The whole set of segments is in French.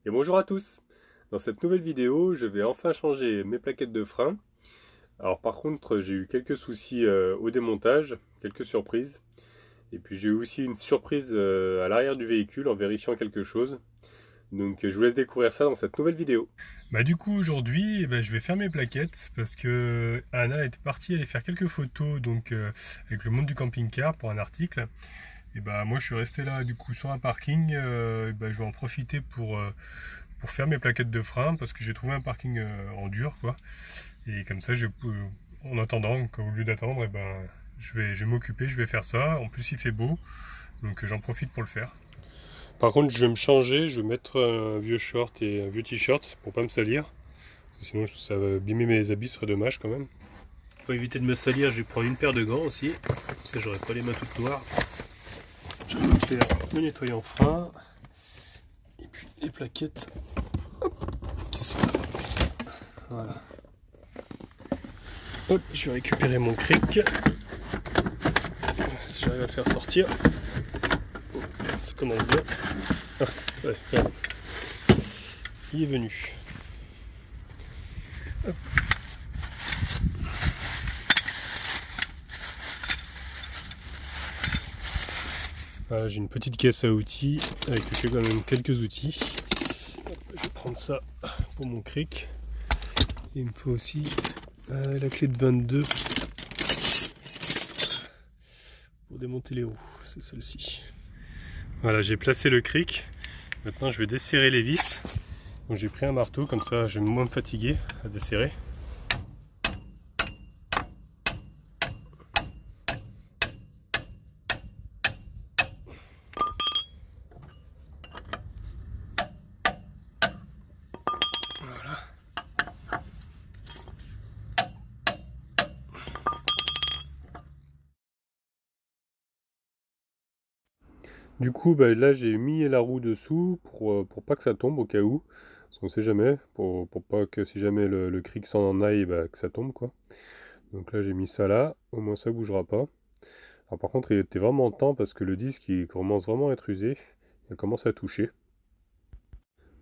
Et bonjour à tous. Dans cette nouvelle vidéo, je vais enfin changer mes plaquettes de frein. Alors par contre, j'ai eu quelques soucis au démontage, quelques surprises. Et puis j'ai eu aussi une surprise à l'arrière du véhicule en vérifiant quelque chose. Donc je vous laisse découvrir ça dans cette nouvelle vidéo. Du coup aujourd'hui, je vais faire mes plaquettes parce que Anna est partie aller faire quelques photos avec le monde du camping-car pour un article. Et moi je suis resté là du coup sur un parking. Je vais en profiter pour faire mes plaquettes de frein parce que j'ai trouvé un parking en dur quoi. Et comme ça en attendant, au lieu d'attendre, je vais m'occuper, je vais faire ça. En plus il fait beau, donc j'en profite pour le faire. Par contre je vais me changer, je vais mettre un vieux short et un vieux t-shirt pour pas me salir. Sinon ça va abîmer mes habits, ce serait dommage quand même. Pour éviter de me salir, je vais prendre une paire de gants aussi. Comme ça j'aurai pas les mains toutes noires. Je vais faire le nettoyant frein. Et puis les plaquettes qui sont là. Voilà. Hop, je vais récupérer mon cric. Si j'arrive à le faire sortir. Ça commence bien. Ah, ouais, voilà. Il est venu. Hop. Voilà, j'ai une petite caisse à outils avec quand même quelques outils. Hop, je vais prendre ça pour mon cric. Il me faut aussi la clé de 22 pour démonter les roues, c'est celle-ci. Voilà, j'ai placé le cric. Maintenant je vais desserrer les vis. Donc j'ai pris un marteau, comme ça je vais moins me fatiguer à desserrer. Voilà. Du coup, là j'ai mis la roue dessous pour pas que ça tombe au cas où. Parce qu'on sait jamais, pour pas que si jamais le cric s'en aille, que ça tombe quoi. Donc là j'ai mis ça là, au moins ça bougera pas. Alors par contre il était vraiment temps parce que le disque il commence vraiment à être usé. Il commence à toucher.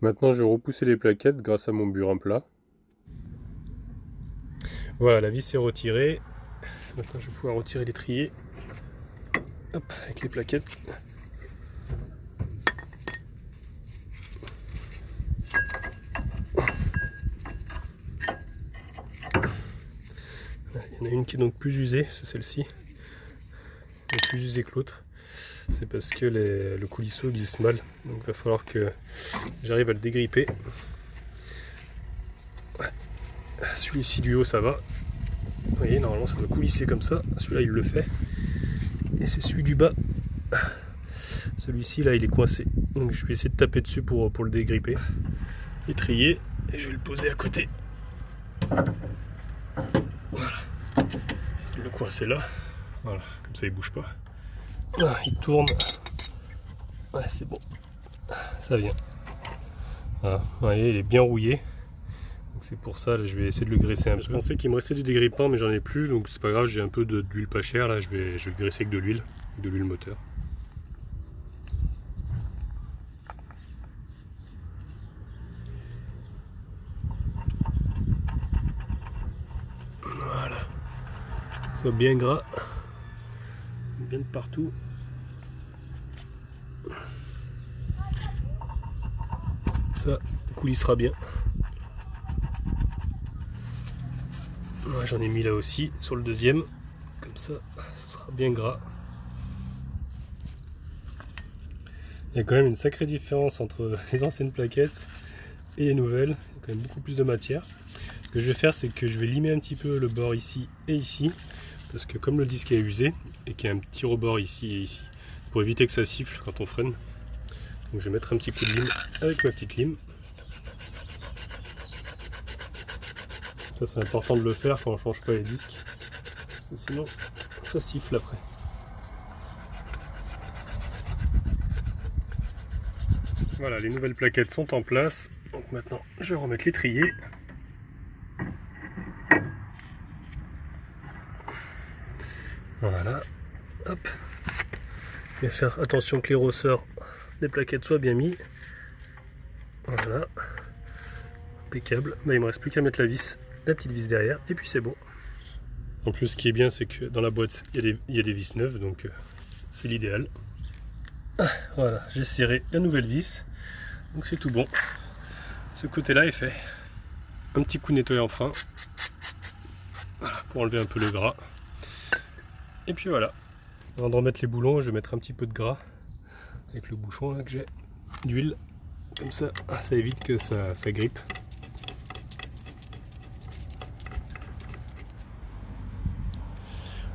Maintenant je vais repousser les plaquettes grâce à mon burin plat. Voilà, la vis est retirée. Maintenant je vais pouvoir retirer l'étrier. Hop, avec les plaquettes. Il y en a une qui est donc plus usée, c'est celle-ci. Elle est plus usée que l'autre. C'est parce que le coulisseau glisse mal. Donc il va falloir que j'arrive à le dégripper. Ouais. Celui-ci du haut ça va. Vous voyez, normalement ça doit coulisser comme ça. Celui-là il le fait. Et c'est celui du bas. Celui-ci là il est coincé. Donc je vais essayer de taper dessus pour le dégripper. Étrier. Et je vais le poser à côté. Voilà. Je vais le coincer là. Voilà, comme ça il bouge pas. Ah, il tourne. Ouais, c'est bon. Ça vient. Voilà, vous voyez, il est bien rouillé. C'est pour ça, là, je vais essayer de le graisser un peu. Je pensais qu'il me restait du dégrippant, mais j'en ai plus, donc c'est pas grave, j'ai un peu d'huile pas chère, là, je vais le graisser avec de l'huile moteur. Voilà. Ça bien gras, bien de partout. Ça coulissera bien. Ouais, j'en ai mis là aussi, sur le deuxième. Comme ça, ça sera bien gras. Il y a quand même une sacrée différence entre les anciennes plaquettes et les nouvelles. Il y a quand même beaucoup plus de matière. Ce que je vais faire, c'est que je vais limer un petit peu le bord ici et ici. Parce que comme le disque est usé et qu'il y a un petit rebord ici et ici, pour éviter que ça siffle quand on freine. Donc je vais mettre un petit coup de lime avec ma petite lime. Ça c'est important de le faire quand on ne change pas les disques. Sinon ça siffle après. Voilà, les nouvelles plaquettes sont en place. Donc maintenant je vais remettre l'étrier. Voilà, hop. Et faire attention que les ressorts des plaquettes soient bien mis. Voilà. Impeccable. Bah, il me reste plus qu'à mettre la vis, la petite vis derrière, et puis c'est bon. En plus, ce qui est bien, c'est que dans la boîte, il y a des vis neuves, donc c'est l'idéal. Voilà, j'ai serré la nouvelle vis, donc c'est tout bon. Ce côté-là est fait. Un petit coup de nettoyant fin, voilà, pour enlever un peu le gras. Et puis voilà. Avant de remettre les boulons, je vais mettre un petit peu de gras avec le bouchon là que j'ai d'huile. Comme ça, ça évite que ça grippe.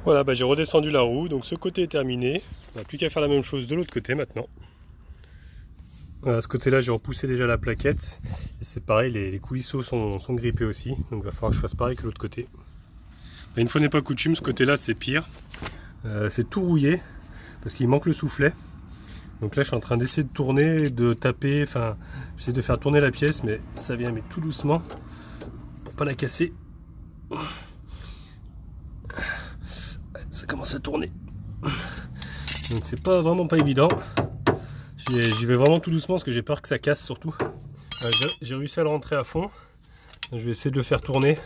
Voilà, bah, j'ai redescendu la roue, donc ce côté est terminé. On n'a plus qu'à faire la même chose de l'autre côté maintenant. Voilà, ce côté-là, j'ai repoussé déjà la plaquette. Et c'est pareil, les coulisseaux sont grippés aussi, donc il va falloir que je fasse pareil que l'autre côté. Et une fois n'est pas coutume, ce côté-là, c'est pire. C'est tout rouillé, parce qu'il manque le soufflet. Donc là, je suis en train d'essayer de tourner, de taper, enfin, j'essaie de faire tourner la pièce, mais ça vient mais tout doucement, pour pas la casser. Ça commence à tourner. Donc c'est vraiment pas évident. J'y vais vraiment tout doucement parce que j'ai peur que ça casse surtout. J'ai réussi à le rentrer à fond. Je vais essayer de le faire tourner.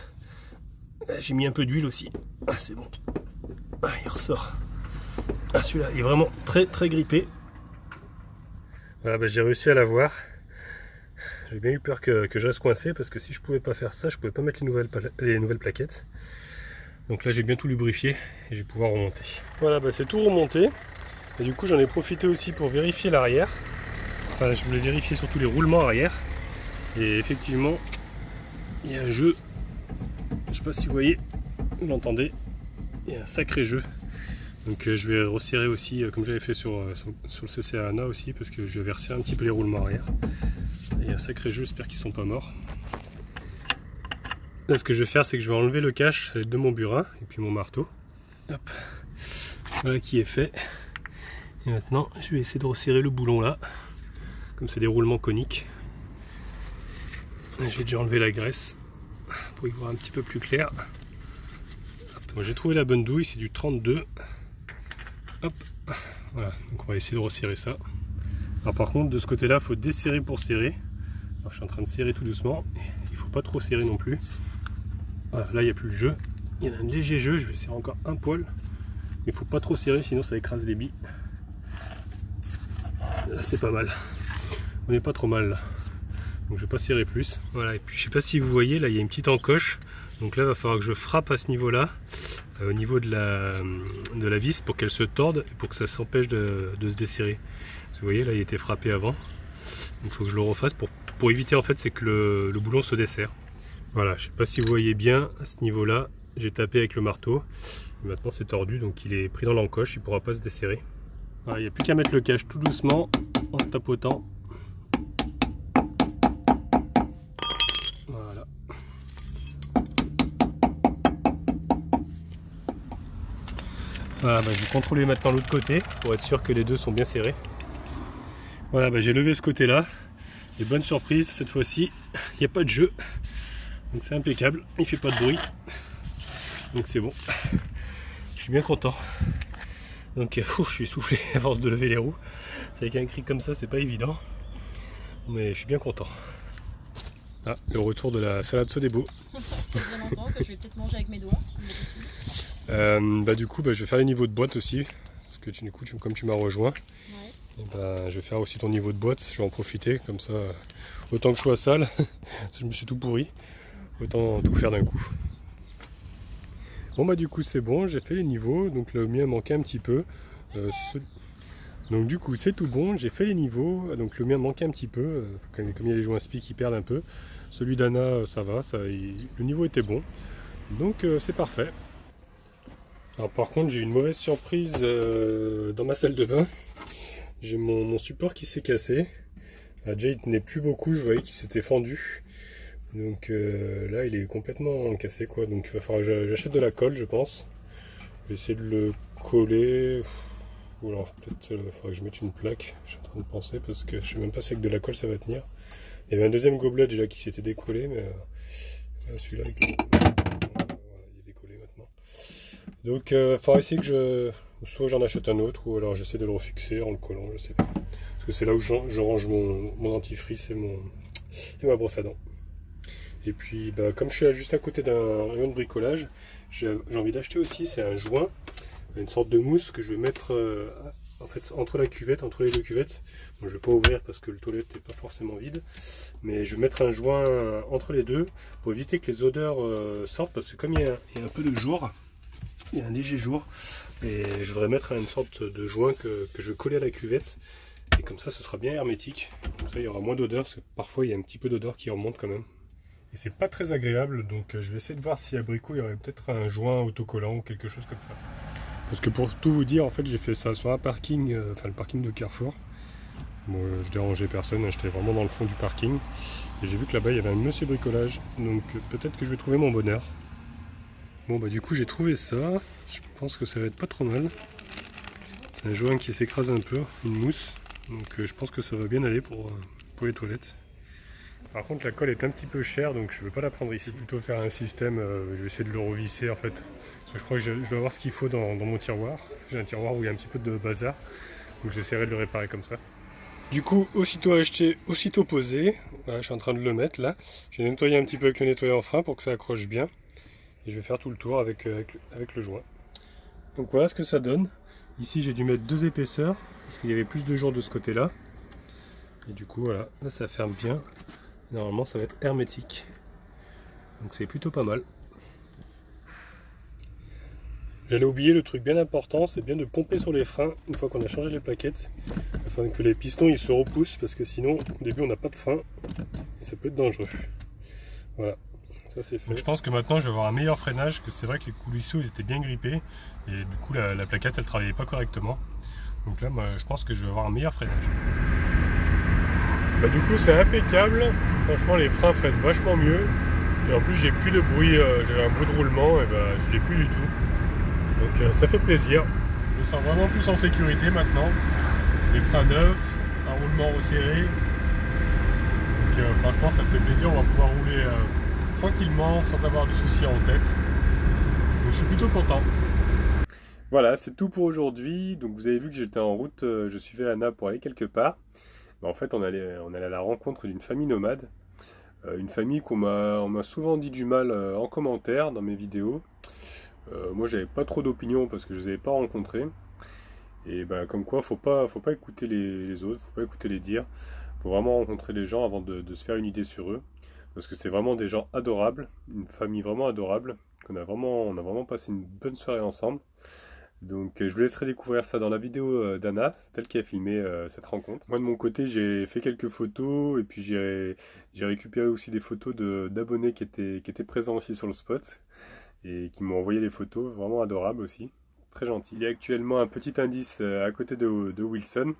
J'ai mis un peu d'huile aussi. Ah, c'est bon. Ah, il ressort. Ah, celui-là il est vraiment très très grippé. Voilà, bah, j'ai réussi à l'avoir. J'ai bien eu peur que je reste coincé parce que si je pouvais pas faire ça, je pouvais pas mettre les nouvelles plaquettes. Donc là j'ai bien tout lubrifié et je vais pouvoir remonter. Voilà, bah, c'est tout remonté. Et du coup j'en ai profité aussi pour vérifier l'arrière. Enfin je voulais vérifier surtout les roulements arrière. Et effectivement il y a un jeu. Je sais pas si vous voyez, vous l'entendez. Il y a un sacré jeu. Donc je vais resserrer aussi comme j'avais fait sur le CC ANA aussi, parce que je vais resserrer un petit peu les roulements arrière. Et il y a un sacré jeu, j'espère qu'ils sont pas morts. Là ce que je vais faire, c'est que je vais enlever le cache de mon burin et puis mon marteau. Hop. Voilà qui est fait. Et maintenant je vais essayer de resserrer le boulon là. Comme c'est des roulements coniques. Et je vais déjà enlever la graisse pour y voir un petit peu plus clair. J'ai trouvé la bonne douille, c'est du 32. Hop. Voilà, donc on va essayer de resserrer ça. Alors par contre de ce côté là il faut desserrer pour serrer. Alors, je suis en train de serrer tout doucement. Il ne faut pas trop serrer non plus. Voilà, là il n'y a plus le jeu. Il y en a un léger jeu, je vais serrer encore un poil. Mais il ne faut pas trop serrer sinon ça écrase les billes. Là c'est pas mal. On n'est pas trop mal là. Donc je vais pas serrer plus. Voilà, et puis je sais pas si vous voyez, là il y a une petite encoche. Donc là il va falloir que je frappe à ce niveau là. Au niveau de la vis pour qu'elle se torde et pour que ça s'empêche de se desserrer. Vous voyez là il était frappé avant. Donc il faut que je le refasse pour éviter en fait c'est que le boulon se desserre. Voilà, je sais pas si vous voyez bien à ce niveau là, j'ai tapé avec le marteau. Et maintenant c'est tordu donc il est pris dans l'encoche, il pourra pas se desserrer. Voilà, il n'y a plus qu'à mettre le cache tout doucement en tapotant. Voilà. Voilà, bah, je vais contrôler maintenant l'autre côté pour être sûr que les deux sont bien serrés. Voilà, bah, j'ai levé ce côté là. Et bonne surprise, cette fois-ci, il n'y a pas de jeu. Donc c'est impeccable, il fait pas de bruit. Donc c'est bon. Je suis bien content. Donc je suis soufflé à force de lever les roues. C'est avec un cri comme ça, c'est pas évident. Mais je suis bien content. Ah, le retour de la salade Sodebo. Ça faisait longtemps que je vais peut-être manger avec mes doigts. Du coup, je vais faire les niveaux de boîte aussi. Parce que du coup, comme tu m'as rejoint, ouais. Je vais faire aussi ton niveau de boîte. Je vais en profiter. Comme ça, autant que je sois sale, si je me suis tout pourri, autant tout faire d'un coup. Bon du coup c'est bon, j'ai fait les niveaux. Donc le mien manquait un petit peu. Donc du coup c'est tout bon, j'ai fait les niveaux. Donc le mien manquait un petit peu. Comme il y a les joints spi qui perdent un peu. Celui d'Anna ça va, le niveau était bon. Donc c'est parfait. Alors par contre j'ai une mauvaise surprise dans ma salle de bain. J'ai mon support qui s'est cassé. Déjà il tenait plus beaucoup, je voyais qu'il s'était fendu. Donc là il est complètement cassé quoi. Donc il va falloir que j'achète de la colle je pense. Je vais essayer de le coller. Ou alors peut-être il faudra que je mette une plaque. Je suis en train de penser parce que je sais même pas si avec de la colle ça va tenir. Il y avait un deuxième gobelet déjà qui s'était décollé mais celui-là il est décollé maintenant. Donc il faudra essayer que soit j'en achète un autre ou alors j'essaie de le refixer en le collant, je sais pas. Parce que c'est là où je range mon dentifrice et et ma brosse à dents. Et puis bah, comme je suis juste à côté d'un rayon de bricolage, j'ai envie d'acheter aussi, c'est un joint, une sorte de mousse que je vais mettre en fait entre la cuvette, entre les deux cuvettes. Bon, je ne vais pas ouvrir parce que le toilette n'est pas forcément vide, mais je vais mettre un joint entre les deux pour éviter que les odeurs sortent, parce que comme il y a un peu de jour, il y a un léger jour, et je voudrais mettre une sorte de joint que je vais coller à la cuvette, et comme ça ce sera bien hermétique, comme ça il y aura moins d'odeur, parce que parfois il y a un petit peu d'odeur qui remonte quand même. Et c'est pas très agréable, donc je vais essayer de voir si à Brico il y aurait peut-être un joint autocollant ou quelque chose comme ça. Parce que pour tout vous dire, en fait j'ai fait ça sur un parking, enfin le parking de Carrefour. Bon, je dérangeais personne, j'étais vraiment dans le fond du parking. Et j'ai vu que là-bas il y avait un monsieur bricolage, donc peut-être que je vais trouver mon bonheur. Bon bah du coup j'ai trouvé ça, je pense que ça va être pas trop mal. C'est un joint qui s'écrase un peu, une mousse, donc je pense que ça va bien aller pour les toilettes. Par contre la colle est un petit peu chère, donc je ne vais pas la prendre ici. Je vais plutôt faire un système, je vais essayer de le revisser en fait. Parce que je crois que je dois avoir ce qu'il faut dans mon tiroir. J'ai un tiroir où il y a un petit peu de bazar, donc j'essaierai de le réparer comme ça. Du coup, aussitôt acheté, aussitôt posé, voilà, je suis en train de le mettre là. J'ai nettoyé un petit peu avec le nettoyant frein pour que ça accroche bien. Et je vais faire tout le tour avec le joint. Donc voilà ce que ça donne. Ici j'ai dû mettre 2 épaisseurs, parce qu'il y avait plus de jours de ce côté-là. Et du coup voilà, là ça ferme bien. Normalement ça va être hermétique. Donc c'est plutôt pas mal. J'allais oublier le truc bien important, c'est bien de pomper sur les freins une fois qu'on a changé les plaquettes, afin que les pistons ils se repoussent, parce que sinon au début on n'a pas de frein et ça peut être dangereux. Voilà, ça c'est fait. Donc je pense que maintenant je vais avoir un meilleur freinage, que c'est vrai que les coulisseaux ils étaient bien grippés et du coup la plaquette elle travaillait pas correctement. Donc là moi, je pense que je vais avoir un meilleur freinage. Bah, du coup c'est impeccable, franchement les freins freinent vachement mieux. Et en plus j'ai plus de bruit, j'avais un bruit de roulement et bah, je l'ai plus du tout. Donc ça fait plaisir. Je me sens vraiment plus en sécurité maintenant. Les freins neufs, un roulement resserré. Donc franchement ça me fait plaisir, on va pouvoir rouler tranquillement sans avoir de soucis en tête. Donc je suis plutôt content. Voilà, c'est tout pour aujourd'hui. Donc vous avez vu que j'étais en route, je suivais Anna pour aller quelque part. Mais en fait on allait à la rencontre d'une famille nomade. Une famille on m'a souvent dit du mal en commentaire dans mes vidéos. Moi j'avais pas trop d'opinion parce que je les avais pas rencontrés. Et ben comme quoi faut pas écouter les autres, faut pas écouter les dires. Faut vraiment rencontrer les gens avant de se faire une idée sur eux. Parce que c'est vraiment des gens adorables, une famille vraiment adorable, on a vraiment passé une bonne soirée ensemble. Donc je vous laisserai découvrir ça dans la vidéo d'Anna, c'est elle qui a filmé cette rencontre. Moi de mon côté j'ai fait quelques photos et puis j'ai récupéré aussi des photos d'abonnés qui étaient présents aussi sur le spot et qui m'ont envoyé des photos vraiment adorables aussi, très gentil. Il y a actuellement un petit indice à côté de Wilson,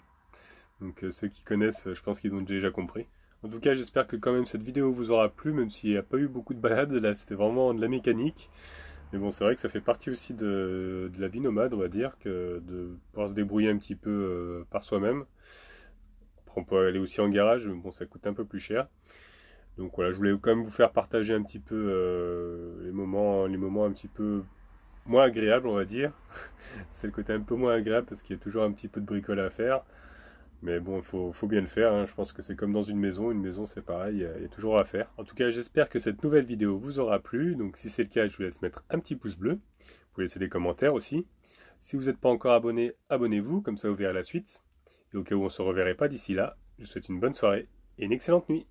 donc ceux qui connaissent je pense qu'ils ont déjà compris. En tout cas j'espère que quand même cette vidéo vous aura plu, même s'il n'y a pas eu beaucoup de balades, là c'était vraiment de la mécanique. Mais bon, c'est vrai que ça fait partie aussi de la vie nomade, on va dire, que de pouvoir se débrouiller un petit peu par soi-même. Après, on peut aller aussi en garage, mais bon, ça coûte un peu plus cher. Donc voilà, je voulais quand même vous faire partager un petit peu les moments un petit peu moins agréables, on va dire. C'est le côté un peu moins agréable parce qu'il y a toujours un petit peu de bricole à faire. Mais bon, il faut bien le faire, hein. Je pense que c'est comme dans une maison c'est pareil, il y a toujours à faire. En tout cas, j'espère que cette nouvelle vidéo vous aura plu. Donc si c'est le cas, je vous laisse mettre un petit pouce bleu. Vous pouvez laisser des commentaires aussi. Si vous n'êtes pas encore abonné, abonnez-vous, comme ça vous verrez la suite. Et au cas où on ne se reverrait pas d'ici là, je vous souhaite une bonne soirée et une excellente nuit.